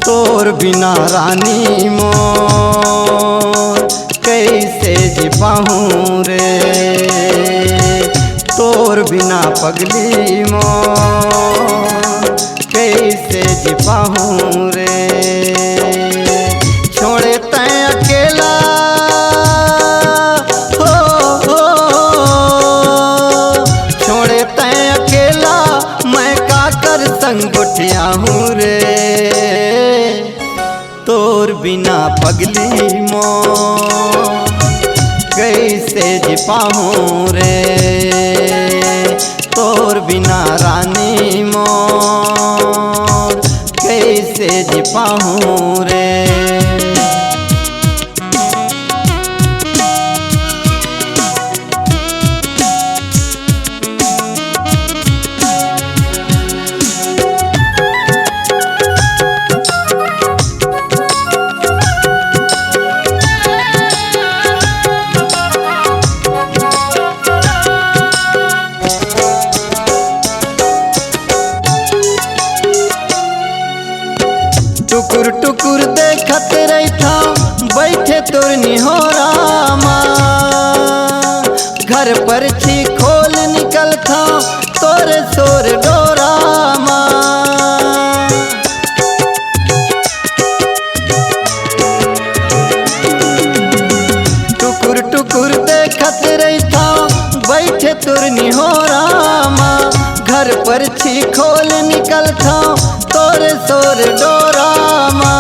तोर बिना रानी मोर कैसे जी पाहूँ रे, तोर बिना पगली मोर कैसे जी पाहूँ रे। छोड़े तैं अकेला हो, छोड़े तैं अकेला मैं का कर संग उठिया हूँ रे। तोर बिना पगली मोर कैसे जी पाहूँ रे, तोर बिना रानी मोर कैसे जी पाहूँ रे। टुकुर टुकुर देखत रहता बैठे तोर निहोरामा, घर पर छी खोल निकलता तोरे सोर डोरामा। टुकुर टुकुर देखत रहता बैठे तोर निहोरामा, घर पर छी खोल निकलता तोरे सोर डोरामा।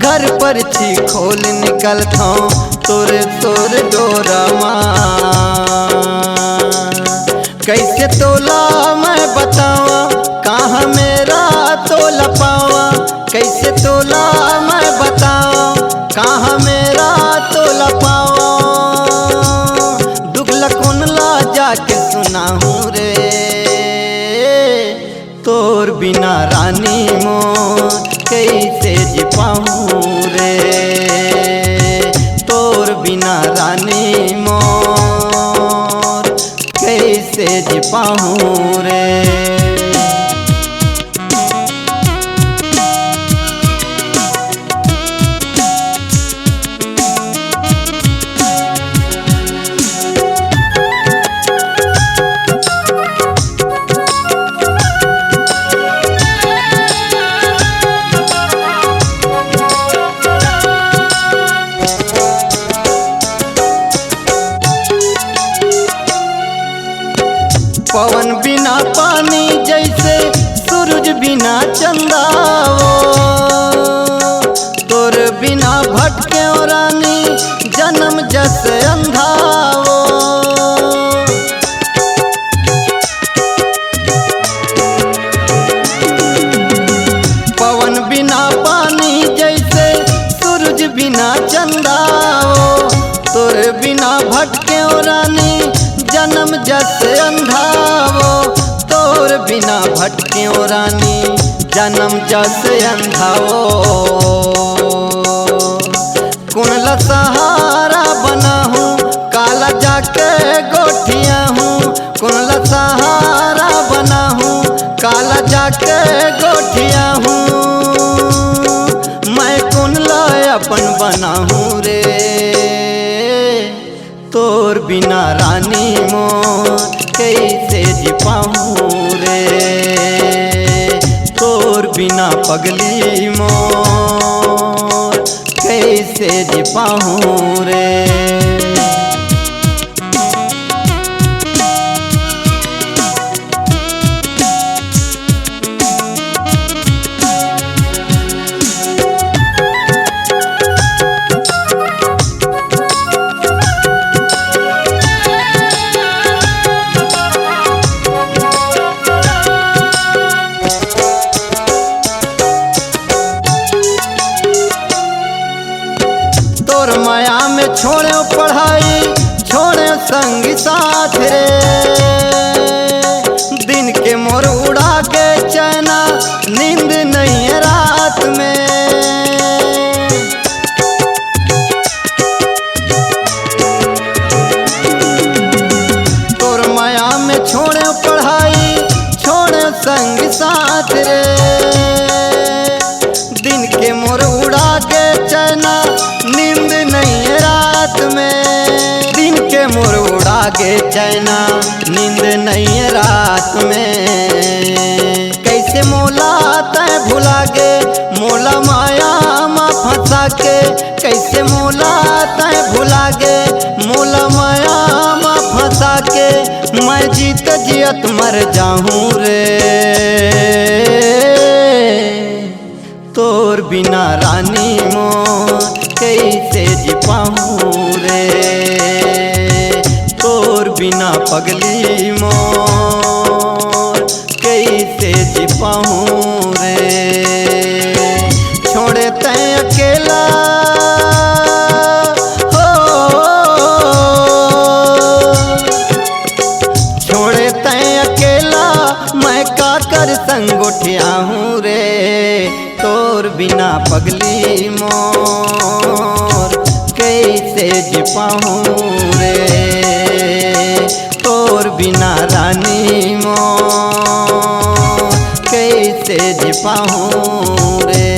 घर पर छी खोल निकलता तोरे सोर डोरामा। कैसे तोला मैं बतावा कहाँ मेरा तोला पावा, कैसे तोला मैं बतावा कहाँ मेरा तोला पावा। दुख लकुन ला जाके सुना हूँ रे, तोर बिना रानी मोर कैसे जी पाहूँ रे। तोर बिना रानी मोर कैसे जी पाहूँ रे। पवन बिना पानी जैसे सूरज बिना चंदा वो, तोर बिना भटके रानी जन्म जस अंधा वो। पवन बिना पानी जैसे सूरज बिना चंदा वो, तोर बिना भटके रानी जन्म जस अंधा वो। तोर बिना भटके रानी जन्म जस अंधा वो। कुनला सहारा बना हूँ काला जाके गोठिया हूँ, कुनला सहारा बना हूँ काला जाके गोठिया हूँ। मैं कुनला अपन बना हूँ रे, तोर बिना रानी मोर कैसे जी पाहूँ रे। तोर बिना पगली मोर कैसे जी पाहूँ रे। छोड़े पढ़ाई छोड़े संग साथ रे, दिन के मोर उड़ा के चैना नींद नहीं है रात में। तोर माया में छोड़े पढ़ाई छोड़े संग साथ रे, दिन के मोर उड़ा के चैना नींद नहीं है रात में। दिन के मोर उड़ा के चैना नींद नहीं है रात में। कैसे मोला तय भुला गे मोला माया मा फंसा के, कैसे मोला तय भुला गे मोला माया मा फंसा के। मैं जीत जियत मर जाऊं रे, तोर बिना रानी मोर कैसे जी पाऊं रे, तोर बिना पगली मोर कैसे जी पाऊं रे। छोड़े तैं अकेला हो, छोड़े तैं अकेला मैं का कर संग उठिया हूँ रे, तोर बिना पगली मोर कैसे जी पाऊं रे, तोर बिना रानी मोर कैसे जी पाऊं रे,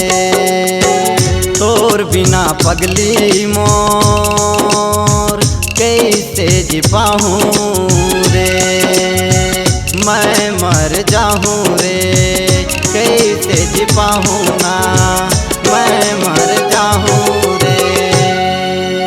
तोर बिना पगली मोर कैसे जी पाऊं रे। मैं मर जाऊं रे कैसे जी पाऊं ना।